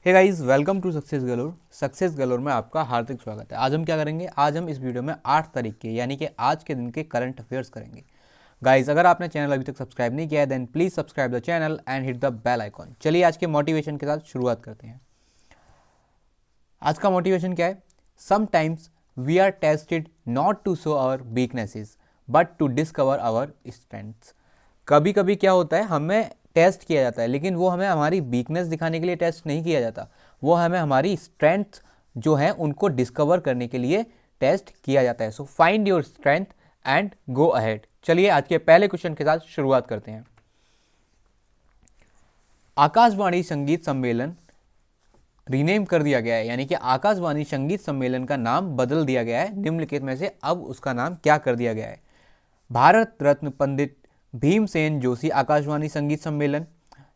Hey guys, welcome to success galore. Success galore में आपका हार्दिक स्वागत है। आज हम क्या करेंगे? आज हम इस वीडियो में 8 तारीख के यानी कि आज के दिन के करंट अफेयर्स करेंगे। गाइस, अगर आपने चैनल अभी तक सब्सक्राइब नहीं किया है then please subscribe the channel and hit the bell icon. चलिए आज के मोटिवेशन के साथ शुरुआत करते हैं। आज का मोटिवेशन क्या है? Sometimes we are tested not to show our weaknesses but to discover our strengths. कभी कभी क्या होता है, हमें टेस्ट किया जाता है लेकिन वो हमें हमारी वीकनेस दिखाने के लिए टेस्ट नहीं किया जाता, वो हमें हमारी स्ट्रेंथ जो है उनको डिस्कवर करने के लिए टेस्ट किया जाता है। So find your strength and go ahead. चलिए आज के पहले क्वेश्चन के साथ शुरुआत करते हैं। आकाशवाणी संगीत सम्मेलन रीनेम कर दिया गया है, यानी कि आकाशवाणी संगीत सम्मेलन का नाम बदल दिया गया है। निम्नलिखित में से अब उसका नाम क्या कर दिया गया है? भारत रत्न पंडित भीमसेन जोशी आकाशवाणी संगीत सम्मेलन,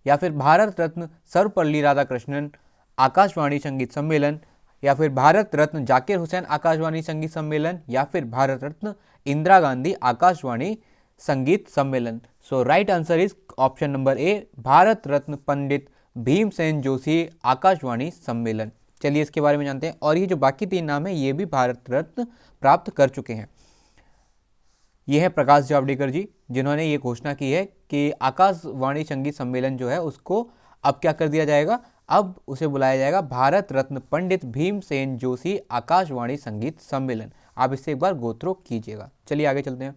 या फिर भारत रत्न सर्वपल्ली राधाकृष्णन आकाशवाणी संगीत सम्मेलन, या फिर भारत रत्न जाकिर हुसैन आकाशवाणी संगीत सम्मेलन, या फिर भारत रत्न इंदिरा गांधी आकाशवाणी संगीत सम्मेलन। So right answer is option number A, Bharat Ratna Pandit Bhimsen Joshi Akashvani सम्मेलन। चलिए इसके बारे में जानते हैं। और ये जो बाकी 3 नाम है ये भी भारत रत्न प्राप्त कर चुके हैं। ये है प्रकाश जावड़ेकर जी, जिन्होंने ये घोषणा की है कि आकाशवाणी संगीत सम्मेलन जो है उसको अब क्या कर दिया जाएगा, अब उसे बुलाया जाएगा भारत रत्न पंडित भीमसेन जोशी आकाशवाणी संगीत सम्मेलन। आप इससे एक बार गो थ्रू कीजिएगा। चलिए आगे चलते हैं।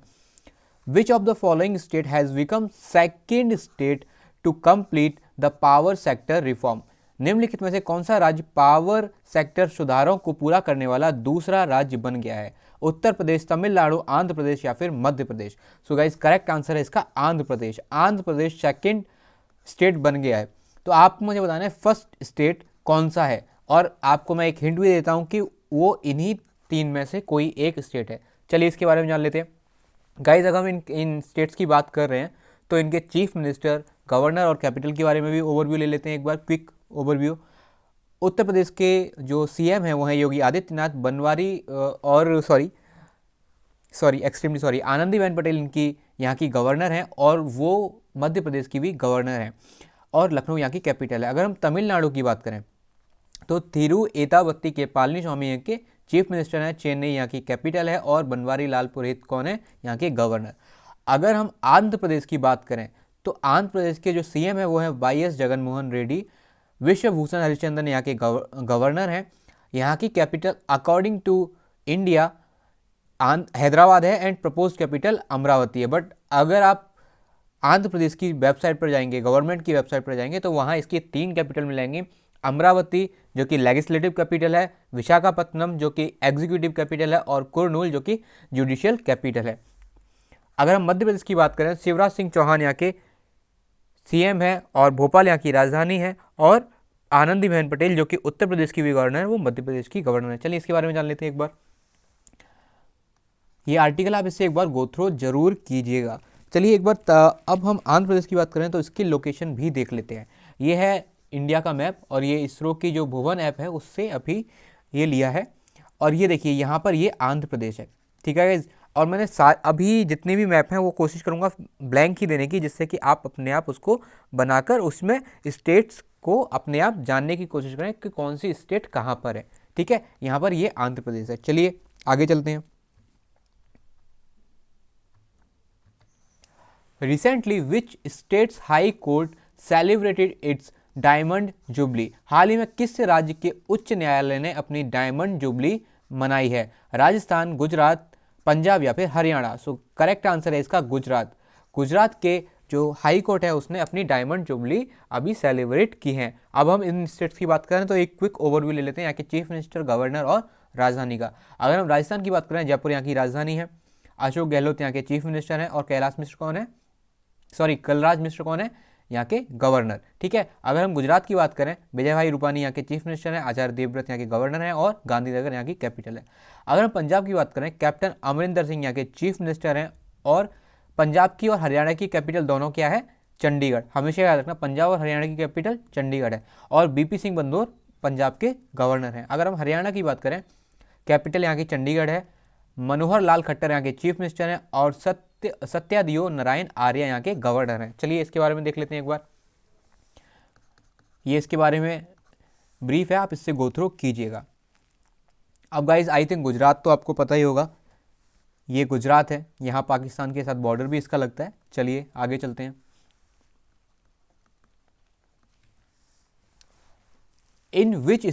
Which of the following state has become second state to complete the power sector reform? निम्नलिखित में से कौन सा राज्य पावर सेक्टर सुधारों को पूरा करने वाला दूसरा राज्य बन गया है? उत्तर प्रदेश, तमिलनाडु, आंध्र प्रदेश या फिर Madhya Pradesh? So guys correct answer है इसका आंध्र प्रदेश। आंध्र प्रदेश सेकंड स्टेट बन गया है। तो आपको मुझे बताना है फर्स्ट स्टेट कौन सा है, और आपको मैं एक हिंट भी देता हूं कि वो इन्हीं 3 में से कोई एक स्टेट है। चलिए इसके बारे में जान लेते हैं। गाइज अगर हम इन स्टेट्स की बात कर रहे हैं तो इनके चीफ मिनिस्टर, गवर्नर और कैपिटल के बारे में भी ओवरव्यू ले लेते हैं, एक बार क्विक ओवरव्यू। उत्तर प्रदेश के जो सीएम हैं वो हैं योगी आदित्यनाथ, बनवारी और एक्सट्रीमली सॉरी आनंदीबेन पटेल इनकी यहाँ की गवर्नर हैं, और वो मध्य प्रदेश की भी गवर्नर हैं, और लखनऊ यहाँ की कैपिटल है। अगर हम तमिलनाडु की बात करें तो तिरुएतावत्ती के पालनीस्वामी यहाँ के चीफ मिनिस्टर हैं, चेन्नई यहाँ की कैपिटल है, और बनवारी लाल पुरोहित कौन है? यहाँ के गवर्नर। अगर हम आंध्र प्रदेश की बात करें तो आंध्र प्रदेश के जो सीएम है वो है वाईएस जगनमोहन रेड्डी, विश्वभूषण हरिचंदन यहाँ के गवर्नर हैं। यहाँ की capital according to India Hyderabad है एंड प्रपोज कैपिटल अमरावती है। बट अगर आप आंध्र प्रदेश की वेबसाइट पर जाएंगे, गवर्नमेंट की वेबसाइट पर जाएंगे तो वहाँ इसकी 3 कैपिटल मिलेंगी। अमरावती जो कि लेजिस्लेटिव कैपिटल है, विशाखापत्तनम जो कि एग्जीक्यूटिव कैपिटल है, और कुरनूल जो कि जुडिशियल कैपिटल है। अगर हम मध्य प्रदेश की बात करें, शिवराज सिंह चौहान यहाँ के सीएम है, और भोपाल यहाँ की राजधानी है, और आनंदीबेन पटेल जो कि उत्तर प्रदेश की भी गवर्नर है वो मध्य प्रदेश की गवर्नर है। चलिए इसके बारे में जान लेते हैं एक बार। ये आर्टिकल आप इससे एक बार गो थ्रू जरूर कीजिएगा। चलिए एक बार अब हम आंध्र प्रदेश की बात करें तो इसकी लोकेशन भी देख लेते हैं। ये है इंडिया का मैप, और ये इसरो की जो भुवन ऐप है उससे अभी ये लिया है, और ये देखिए यहाँ पर ये आंध्र प्रदेश है, ठीक है। और मैंने अभी जितने भी मैप हैं वो कोशिश करूँगा ब्लैंक ही देने की, जिससे कि आप अपने आप उसको बनाकर उसमें स्टेट्स को अपने आप जानने की कोशिश करें कि कौन सी स्टेट कहाँ पर है, ठीक है। यहाँ पर ये आंध्र प्रदेश है। चलिए आगे चलते हैं। Recently which state's high court celebrated its diamond jubilee? हाल ही में किस राज्य के उच्च न्यायालय ने अपनी डायमंड जुबली मनाई है? राजस्थान, गुजरात, पंजाब या फिर हरियाणा? सो करेक्ट आंसर है इसका गुजरात। गुजरात के जो हाई कोर्ट है उसने अपनी डायमंड जुबली अभी सेलिब्रेट की है। अब हम इन स्टेट्स की बात करें तो एक क्विक ओवरव्यू ले लेते हैं यहाँ के चीफ मिनिस्टर, गवर्नर और राजधानी का। अगर हम राजस्थान की बात करें, जयपुर यहाँ की राजधानी है, अशोक गहलोत यहाँ के चीफ मिनिस्टर हैं, और कैलाश मिश्र कौन है? कलराज मिश्र कौन है? यहाँ के गवर्नर, ठीक है। अगर हम गुजरात की बात करें, विजय भाई रूपानी यहाँ के चीफ मिनिस्टर हैं, आचार्य देवव्रत यहाँ के गवर्नर हैं, और गांधीनगर यहाँ की कैपिटल है। अगर हम पंजाब की बात करें, कैप्टन अमरिंदर सिंह यहाँ के चीफ मिनिस्टर हैं, और पंजाब की और हरियाणा की कैपिटल दोनों क्या है? चंडीगढ़। हमेशा याद रखना, पंजाब और हरियाणा की कैपिटल चंडीगढ़ है, और बीपी सिंह बंदौर पंजाब के गवर्नर हैं। अगर हम हरियाणा की बात करें, कैपिटल यहाँ की चंडीगढ़ है, मनोहर लाल खट्टर यहाँ के चीफ मिनिस्टर हैं, और सत्यादियो नारायण आर्य यहाँ के गवर्नर हैं। चलिए इसके बारे में देख लेते हैं एक बार। ये इसके बारे में ब्रीफ है, आप इससे गो थ्रू कीजिएगा। अब गाइज आई थिंक गुजरात तो आपको पता ही होगा, ये गुजरात है, यहाँ पाकिस्तान के साथ बॉर्डर भी इसका लगता है। चलिए आगे चलते हैं। In which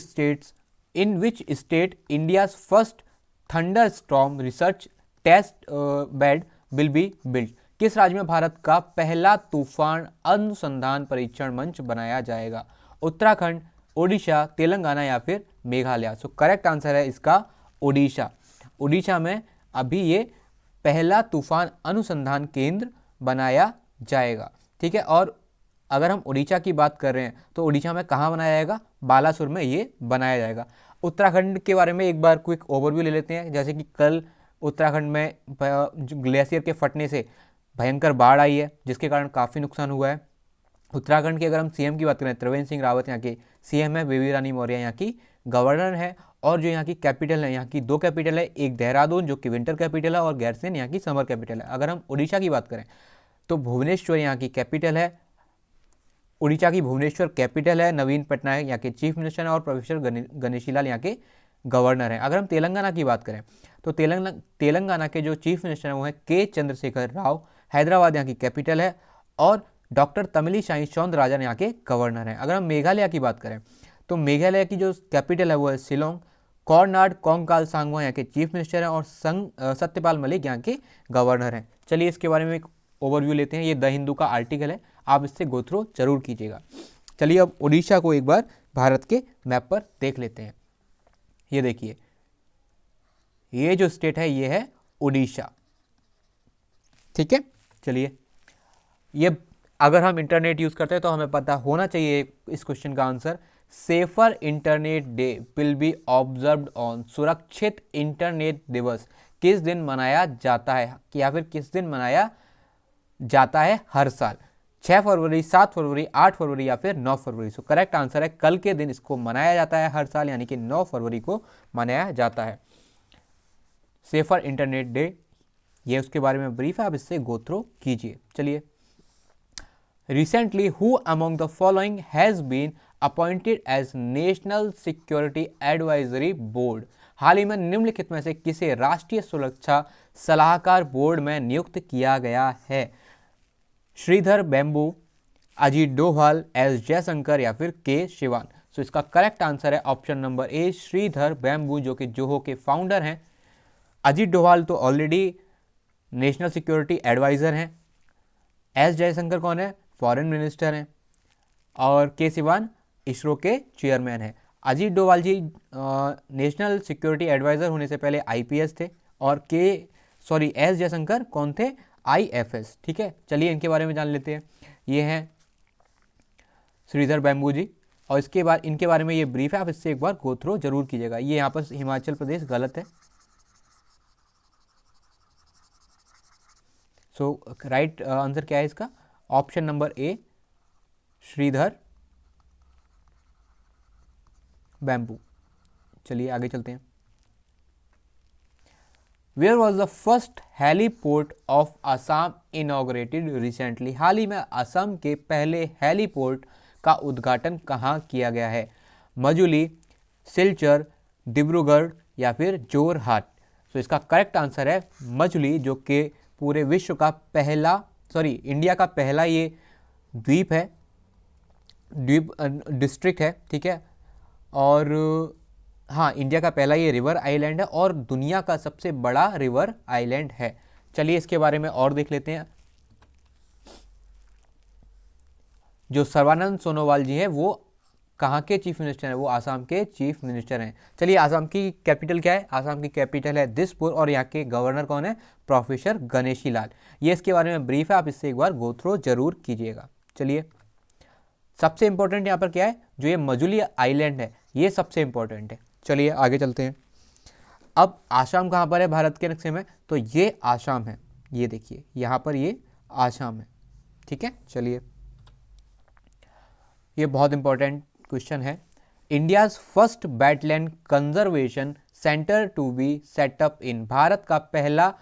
state India's first thunderstorm research test bed will be built? किस राज्य में भारत का पहला तूफान अनुसंधान परीक्षण मंच बनाया जाएगा? उत्तराखंड, ओडिशा, तेलंगाना या फिर मेघालय? सो करेक्ट आंसर है इसका ओडिशा। ओडिशा में अभी ये पहला तूफान अनुसंधान केंद्र बनाया जाएगा, ठीक है। और अगर हम उड़ीसा की बात कर रहे हैं तो उड़ीसा में कहाँ बनाया जाएगा? बालासुर में ये बनाया जाएगा। उत्तराखंड के बारे में एक बार क्विक ओवरव्यू ले लेते हैं। जैसे कि कल उत्तराखंड में ग्लेशियर के फटने से भयंकर बाढ़ आई है, जिसके कारण काफ़ी नुकसान हुआ है। उत्तराखंड के अगर हम सीएम की बात करें, त्रिवेंद्र सिंह रावत यहाँ के सीएम है, बेबी रानी मौर्य यहाँ की गवर्नर है। और जो यहाँ की कैपिटल है, यहाँ की दो कैपिटल है, एक देहरादून जो कि विंटर कैपिटल है और गैरसैंण यहाँ की समर कैपिटल है। अगर हम उड़ीसा की बात करें तो भुवनेश्वर यहाँ की कैपिटल है, उड़ीसा की भुवनेश्वर कैपिटल है। नवीन पटनायक यहाँ के चीफ मिनिस्टर हैं और प्रोफेसर गणेशी लाल यहाँ के गवर्नर हैं। अगर हम तेलंगाना की बात करें तो तेलंगाना के जो चीफ मिनिस्टर हैं वो हैं के चंद्रशेखर राव। हैदराबाद यहाँ की कैपिटल है और डॉक्टर तमिलिसाई सौंदरराजन यहाँ के गवर्नर हैं। अगर हम मेघालय की बात करें तो मेघालय की जो कैपिटल है वो है शिलोंग। कॉर्नाड कोंगकाल सांगवा यहाँ के चीफ मिनिस्टर हैं और सत्यपाल मलिक यहाँ के गवर्नर हैं। चलिए इसके बारे में एक ओवरव्यू लेते हैं। ये द हिंदू का आर्टिकल है, आप इससे गो थ्रू जरूर कीजिएगा। चलिए अब उड़ीसा को एक बार भारत के मैप पर देख लेते हैं। ये देखिए, ये जो स्टेट है ये है उड़ीसा, ठीक है। चलिए, ये अगर हम इंटरनेट यूज करते हैं तो हमें पता होना चाहिए इस क्वेश्चन का answer. Safer internet day will be observed on, सुरक्षित इंटरनेट दिवस किस दिन मनाया जाता है, या फिर किस दिन मनाया जाता है हर साल? 6 फरवरी, 7 फरवरी, 8 फरवरी या फिर 9 फरवरी? सो करेक्ट आंसर है कल के दिन इसको मनाया जाता है हर साल, यानी कि 9 फरवरी को मनाया जाता है सेफर इंटरनेट डे। ये उसके बारे में ब्रीफ है, आप इससे गो थ्रू कीजिए। चलिए, recently who among the following has been appointed as national security advisory board? हाल ही में निम्नलिखित में से किसे राष्ट्रीय सुरक्षा सलाहकार बोर्ड में नियुक्त किया गया है? श्रीधर बेम्बू, अजीत डोभाल, एस जयशंकर या फिर के शिवान? सो इसका करेक्ट आंसर है option number A, Sridhar Vembu, जो कि जोहो के फाउंडर हैं। अजीत डोभाल तो ऑलरेडी नेशनल सिक्योरिटी एडवाइजर हैं। एस जयशंकर कौन है? फॉरेन मिनिस्टर हैं। और के शिवान इसरो के चेयरमैन हैं। अजीत डोभाल जी नेशनल सिक्योरिटी एडवाइजर होने से पहले आईपीएस थे, और एस जयशंकर कौन थे? आईएफएस, ठीक है। चलिए इनके बारे में जान लेते हैं। ये हैं श्रीधर बेम्बू जी, और इसके बाद इनके बारे में ये ब्रीफ है, आप इससे एक बार गो थ्रू जरूर कीजिएगा। ये यहाँ पर हिमाचल प्रदेश गलत है। सो राइट आंसर क्या है इसका? Option number A, Sridhar Vembu. चलिए आगे चलते हैं। Where was the first heliport of Assam inaugurated recently? हाल ही में असम के पहले हेलीपोर्ट का उद्घाटन कहाँ किया गया है? मजुली, सिलचर, डिब्रूगढ़ या फिर जोरहाट? तो इसका करेक्ट आंसर है मजुली, जो कि पूरे विश्व का पहला इंडिया का पहला ये द्वीप है, डिस्ट्रिक्ट है, ठीक है। और हाँ, इंडिया का पहला ये रिवर आइलैंड है और दुनिया का सबसे बड़ा रिवर आइलैंड है। चलिए इसके बारे में और देख लेते हैं। जो सर्बानंद सोनोवाल जी हैं वो कहाँ के चीफ मिनिस्टर हैं? वो आसाम के चीफ मिनिस्टर हैं। चलिए, आसाम की कैपिटल क्या है? आसाम की कैपिटल है दिसपुर, और यहाँ के गवर्नर कौन है? प्रोफेसर गणेशी लाल। ये इसके बारे में ब्रीफ है, आप इससे एक बार गो थ्रू जरूर कीजिएगा। चलिए, सबसे इंपॉर्टेंट यहाँ पर क्या है? जो ये मजुली आइलैंड है ये सबसे इंपॉर्टेंट है। चलिए आगे चलते हैं। अब आसाम कहाँ पर है भारत के नक्शे में? तो ये आसाम है, ये देखिए यहाँ पर ये आसाम है, ठीक है। चलिए, ये बहुत इंपॉर्टेंट क्वेश्चन है। India's first wetland conservation centre to be set up in, भारत का पहला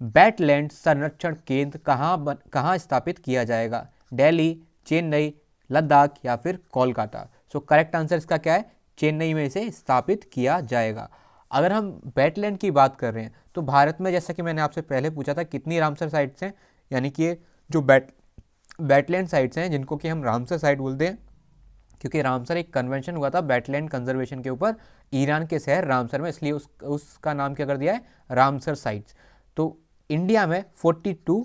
वेटलैंड संरक्षण केंद्र कहाँ स्थापित किया जाएगा? दिल्ली, चेन्नई, लद्दाख या फिर कोलकाता? सो करेक्ट आंसर इसका क्या है, चेन्नई में इसे स्थापित किया जाएगा। अगर हम वेटलैंड की बात कर रहे हैं तो भारत में, जैसा कि मैंने आपसे पहले पूछा था, कितनी रामसर साइट्स हैं, यानी कि ये जो वेटलैंड साइट्स हैं जिनको कि हम रामसर साइट बोलते हैं, क्योंकि रामसर एक कन्वेंशन हुआ था वेटलैंड कंजर्वेशन के ऊपर ईरान के शहर रामसर में, इसलिए उसका नाम क्या कर दिया है, रामसर साइट्स। तो इंडिया में 42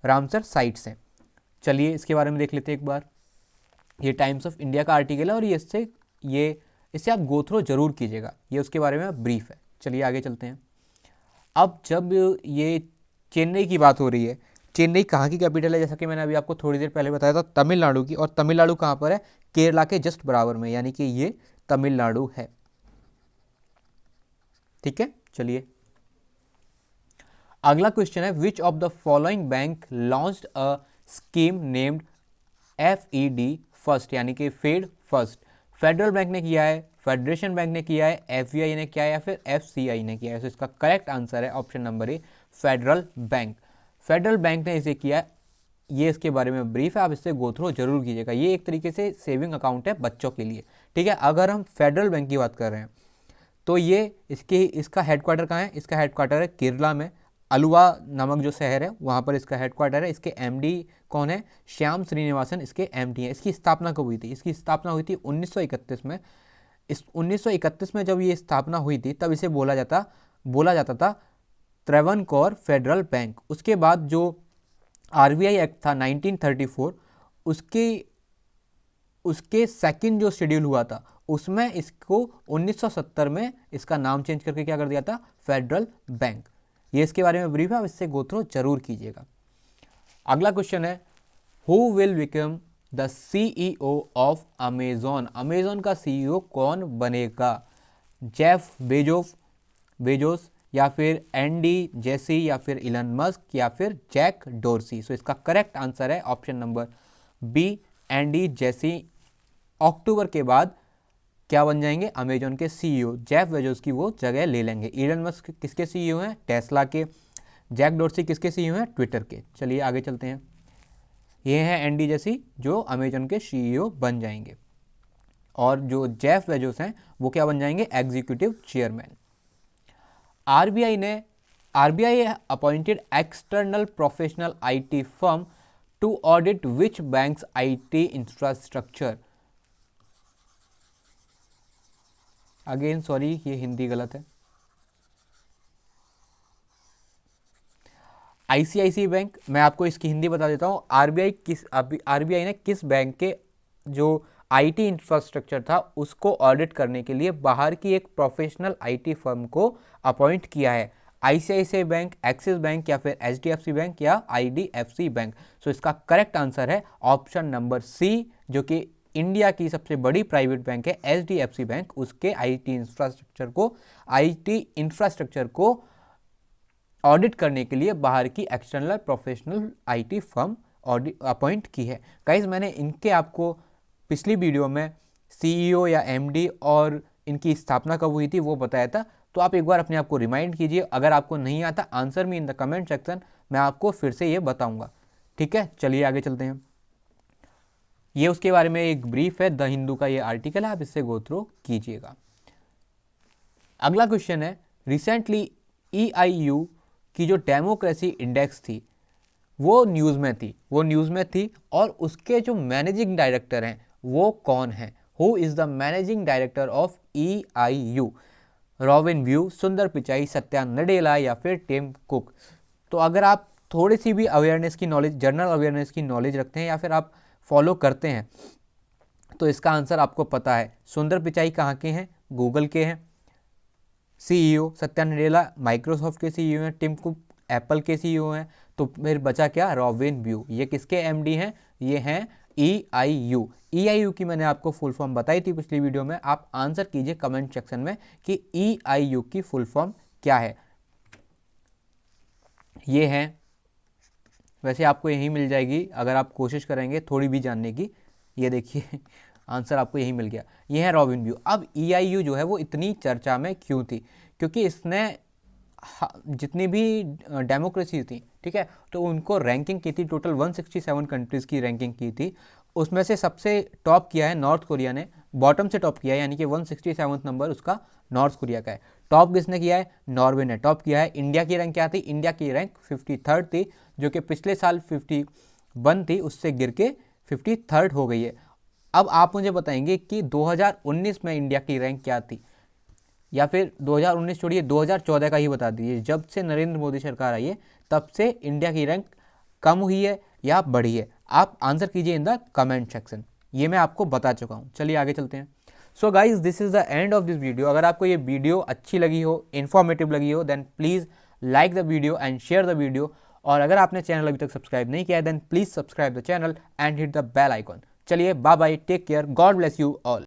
रामसर साइट्स हैं। चलिए इसके बारे में देख लेते हैं एक बार। ये टाइम्स ऑफ इंडिया का आर्टिकल है और इससे आप गो थ्रू जरूर कीजिएगा, ये उसके बारे में ब्रीफ है। चलिए आगे चलते हैं। अब जब ये चेन्नई की बात हो रही है, चेन्नई कहाँ की कैपिटल है, जैसा कि मैंने अभी आपको थोड़ी देर पहले बताया था, तमिलनाडु की। और तमिलनाडु कहाँ पर है, केरला के जस्ट बराबर में, यानी कि ये तमिलनाडु है। ठीक है, चलिए अगला क्वेश्चन है, विच of the following bank launched a scheme named FED first, यानी कि फेड फर्स्ट। फेडरल बैंक ने किया है, फेडरेशन बैंक ने किया है, FBI ने किया है, या फिर FCI ने किया है। तो इसका करेक्ट आंसर है ऑप्शन नंबर ए, फेडरल बैंक। फेडरल बैंक ने इसे किया है। ये इसके बारे में ब्रीफ है, आप इससे गो थ्रू जरूर कीजिएगा। ये एक तरीके से सेविंग अकाउंट है बच्चों के लिए। ठीक है, अगर हम फेडरल बैंक की बात कर रहे हैं तो ये इसका हेडक्वार्टर कहाँ है, इसका हेडक्वार्टर है केरला में, अलुवा नामक जो शहर है वहाँ पर इसका हेडक्वार्टर है। इसके MD कौन है, श्याम श्रीनिवासन इसके MD हैं। इसकी स्थापना कब हुई थी, इसकी स्थापना हुई थी 1931 में। इस 1931 में जब ये स्थापना हुई थी तब इसे बोला जाता था त्रावणकोर फेडरल बैंक। उसके बाद जो RBI एक्ट था 1934, उसके सेकंड जो शेड्यूल हुआ था उसमें इसको 1970 में इसका नाम चेंज करके क्या कर दिया था, फेडरल बैंक। ये इसके बारे में ब्रीफ है, आप इससे गो थ्रू जरूर कीजिएगा। अगला क्वेश्चन है, who will become the CEO of Amazon. Amazon का CEO कौन बनेगा, जेफ बेजोस, या फिर एंडी जेसी, या फिर इलन मस्क, या फिर जैक डोरसी। सो इसका करेक्ट आंसर है option number B, Andy Jassy अक्टूबर के बाद क्या बन जाएंगे, अमेजॉन के CEO। जेफ बेजोस की वो जगह ले लेंगे। इलन मस्क किसके CEO हैं, टेस्ला के। जैक डोरसी किसके CEO हैं, ट्विटर के। चलिए आगे चलते हैं। ये हैं एंडी जेसी जो अमेजॉन के CEO बन जाएंगे, और जो जेफ बेजोस हैं वो क्या बन जाएंगे, executive chairman. RBI appointed external professional IT firm to audit which banks IT infrastructure. Again sorry, ये हिंदी गलत है। ICICI बैंक, मैं आपको इसकी हिंदी बता देता हूँ। RBI ने किस बैंक के जो IT इंफ्रास्ट्रक्चर था उसको ऑडिट करने के लिए बाहर की एक प्रोफेशनल IT फर्म को अपॉइंट किया है। ICICI बैंक, एक्सिस बैंक, या फिर HDFC बैंक, या IDFC बैंक। सो इसका करेक्ट आंसर है ऑप्शन नंबर सी, जो कि इंडिया की सबसे बड़ी प्राइवेट बैंक है HDFC बैंक। उसके IT इंफ्रास्ट्रक्चर को ऑडिट करने के लिए बाहर की external professional IT firm appoint की है। गाइस, मैंने इनके आपको पिछली वीडियो में CEO या MD और इनकी स्थापना कब हुई थी वो बताया था, तो आप एक बार अपने आप को रिमाइंड कीजिए। अगर आपको नहीं आता, answer me in the comment section, मैं आपको फिर से ये बताऊंगा। ठीक है, चलिए आगे चलते हैं। ये उसके बारे में एक ब्रीफ है, द हिंदू का ये आर्टिकल है, आप इससे गो थ्रू कीजिएगा। अगला क्वेश्चन है, रिसेंटली EIU की जो डेमोक्रेसी इंडेक्स थी वो न्यूज़ में थी, और उसके जो मैनेजिंग डायरेक्टर हैं वो कौन है, who is the managing director of EIU। Robin view, सुंदर पिचाई, सत्या नडेला, या फिर टिम कुक। तो अगर आप थोड़ी सी भी अवेयरनेस की नॉलेज, जनरल अवेयरनेस की नॉलेज रखते हैं या फिर आप फॉलो करते हैं तो इसका आंसर आपको पता है। सुंदर पिचाई कहाँ के हैं, गूगल के हैं CEO। सत्या नडेला माइक्रोसॉफ्ट के CEO हैं। टिम कुक एप्पल के CEO हैं। तो फिर बचा क्या, रॉबिन व्यू। ये किसके MD हैं, ये हैं EIU की मैंने आपको फुल फॉर्म बताई थी पिछली वीडियो में। आप आंसर कीजिए कमेंट सेक्शन में कि EIU की फुल फॉर्म क्या है। ये हैं, वैसे आपको यही मिल जाएगी अगर आप कोशिश करेंगे थोड़ी भी जानने की। ये देखिए आंसर आपको यही मिल गया, ये है रॉबिन व्यू। अब EIU जो है वो इतनी चर्चा में क्यों थी, क्योंकि इसने जितनी भी डेमोक्रेसी थी, ठीक है, तो उनको रैंकिंग की थी, टोटल 167 कंट्रीज़ की रैंकिंग की थी। उसमें से सबसे टॉप किया है नॉर्थ कोरिया ने, बॉटम से टॉप किया है, यानी कि 167 नंबर उसका नॉर्थ कोरिया का है। टॉप किसने किया है? नॉर्वे ने टॉप किया है। इंडिया की रैंक क्या थी? इंडिया की रैंक 53rd थी, जो कि पिछले साल 51 थी, उससे गिर के 53rd हो गई है। अब आप मुझे बताएंगे कि 2019 में इंडिया की रैंक क्या थी, या फिर 2019 छोड़िए 2014 का ही बता दीजिए। जब से नरेंद्र मोदी सरकार आई है तब से इंडिया की रैंक कम हुई है या बढ़ी है? आप आंसर कीजिए इन द कमेंट सेक्शन। ये मैं आपको बता चुका हूँ। चलिए आगे चलते हैं। So guys, this is the end of this video. अगर आपको ये वीडियो अच्छी लगी हो, इन्फॉर्मेटिव लगी हो, then please like the video and share the video. और अगर आपने चैनल अभी तक सब्सक्राइब नहीं किया है, then please subscribe the channel and hit the bell icon. चलिए bye bye, take care, God bless you all.